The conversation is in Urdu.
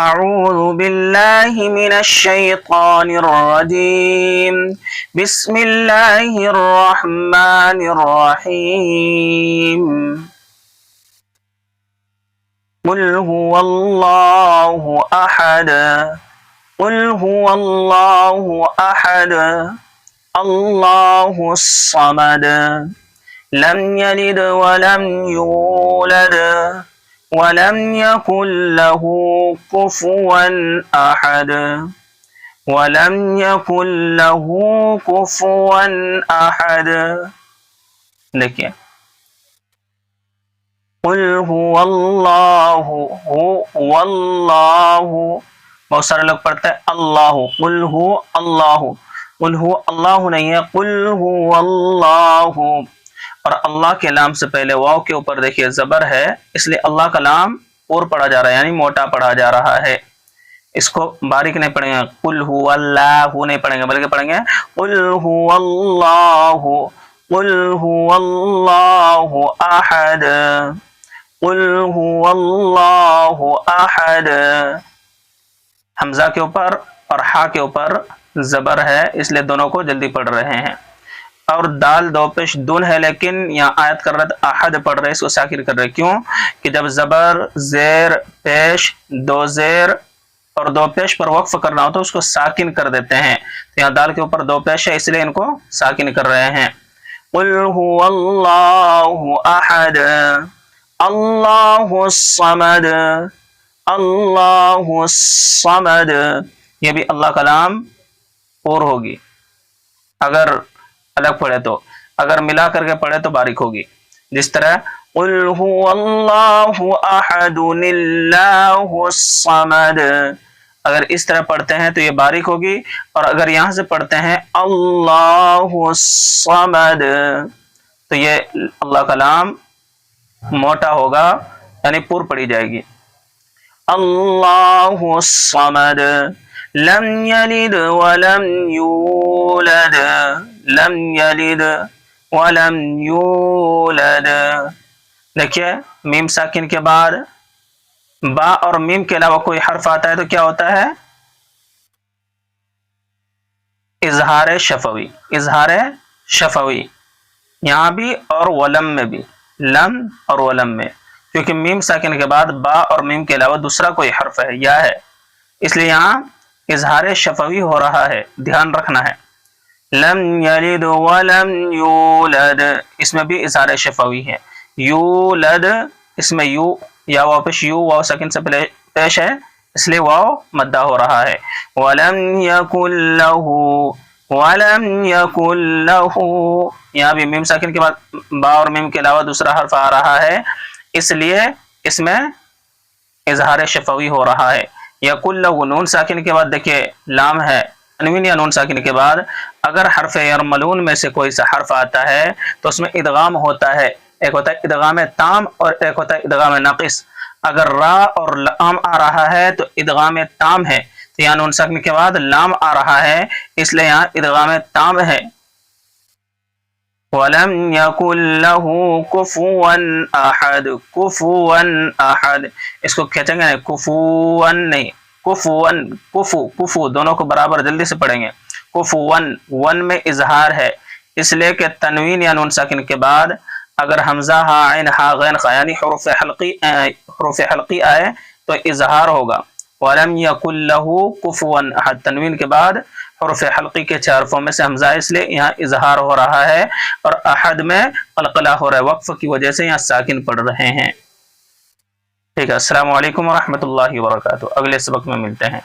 أعوذ بالله من الشيطان الرجيم بسم الله الرحمن الرحيم قل هو الله أحد قل هو الله أحد الله الصمد لم يلد ولم يولد ولم يكن له كفوا أحد ولم يكن له كفوا أحد. دیکھیے قل هو الله هو الله، بہت سارے لوگ پڑھتے ہیں اللہ، قل هو اللہ، قل هو اللہ نہیں ہے، قل هو اللہ. اور اللہ کے لام سے پہلے واو کے اوپر دیکھیے زبر ہے، اس لیے اللہ کا لام اور پڑھا جا رہا ہے، یعنی موٹا پڑھا جا رہا ہے. اس کو باریک نہیں پڑھیں گے، قل هو اللہ نہیں پڑھیں گے، بلکہ پڑھیں گے قل هو اللہ، قل هو اللہ احد، قل هو اللہ احد. حمزہ کے اوپر اور ہا کے اوپر زبر ہے، اس لیے دونوں کو جلدی پڑھ رہے ہیں. اور دال دو پیش دون ہے، لیکن یہاں آیت کر رہے احد پڑھ رہے، اس کو ساکن کر رہے. کیوں کہ جب زبر زیر پیش دو زیر اور دو پیش پر وقف کرنا ہو تو اس کو ساکن کر دیتے ہیں. تو یہاں دال کے اوپر دو پیش ہے، اس لیے ان کو ساکن کر رہے ہیں. قل هو اللہ احد اللہ الصمد اللہ الصمد. یہ بھی اللہ کا لام اور ہوگی اگر الگ پڑھے تو، اگر ملا کر کے پڑھے تو باریک ہوگی. جس طرح قل هو اللہ احد اللہ الصمد، اگر اس طرح پڑھتے ہیں تو یہ باریک ہوگی، اور اگر یہاں سے پڑھتے ہیں اللہ الصمد تو یہ اللہ کا لام موٹا ہوگا، یعنی پور پڑی جائے گی. اللہ الصمد لم یلد ولم یولد لم یلد ولم یولد. دیکھیے میم ساکن کے بعد با اور میم کے علاوہ کوئی حرف آتا ہے تو کیا ہوتا ہے؟ اظہار شفوی. اظہار شفوی یہاں بھی اور ولم میں بھی، لم اور ولم میں، کیونکہ میم ساکن کے بعد با اور میم کے علاوہ دوسرا کوئی حرف ہے یا ہے، اس لیے یہاں اظہار شفوی ہو رہا ہے، دھیان رکھنا ہے. لم یلد ولم یولد، اس میں بھی اظہار شفوی ہے. یولد اس میں یو یا واو پیش، یو واو ساکن سے پیش ہے، اس لیے واو مدہ ہو رہا ہے. ولم یکن لہ ولم یکن لہ، یہاں بھی میم ساکن کے بعد با اور میم کے علاوہ دوسرا حرف آ رہا ہے، اس لیے اس میں اظہار شفوی ہو رہا ہے. یکن لہ نون ساکن کے بعد دیکھیے لام ہے، تنوین یا نون ساکن کے بعد اگر حرف یرملون میں سے کوئی سا حرف آتا ہے تو اس میں ادغام ہوتا ہے. ایک ہوتا ہے ادغام تام اور ایک ہوتا ہے ادغام ناقص. اگر را اور لام آ رہا ہے تو ادغام تام ہے، تو یہاں نون ساکن کے بعد لام آ رہا ہے، اس لیے یہاں ادغام تام ہے. وَلَمْ يَكُنْ لَهُ كُفُوًا أَحَدٌ كُفُوًا أَحَدٌ، اس کو کھینچیں گے کفوًا نہیں، کفوًا، کفو کفو دونوں کو برابر جلدی سے پڑھیں گے. کفوًا ون میں اظہار ہے، اس لیے کہ تنوین یا نون ساکن کے بعد اگر حمزہ ہا عین ہا غین خا یعنی حروف حلقی آئے تو اظہار ہوگا. وَلَمْ يَكُنْ لَهُ كُفُوًا أَحَدٌ، تنوین کے بعد حروف حلقی کے 4 حرفوں میں سے حمزہ ہے، اس لیے یہاں اظہار ہو رہا ہے، اور احد میں قلقلہ ہو رہا ہے، وقف کی وجہ سے یہاں ساکن پڑھ رہے ہیں. ٹھیک ہے، السلام علیکم ورحمۃ اللہ وبرکاتہ. اگلے سبق میں ملتے ہیں.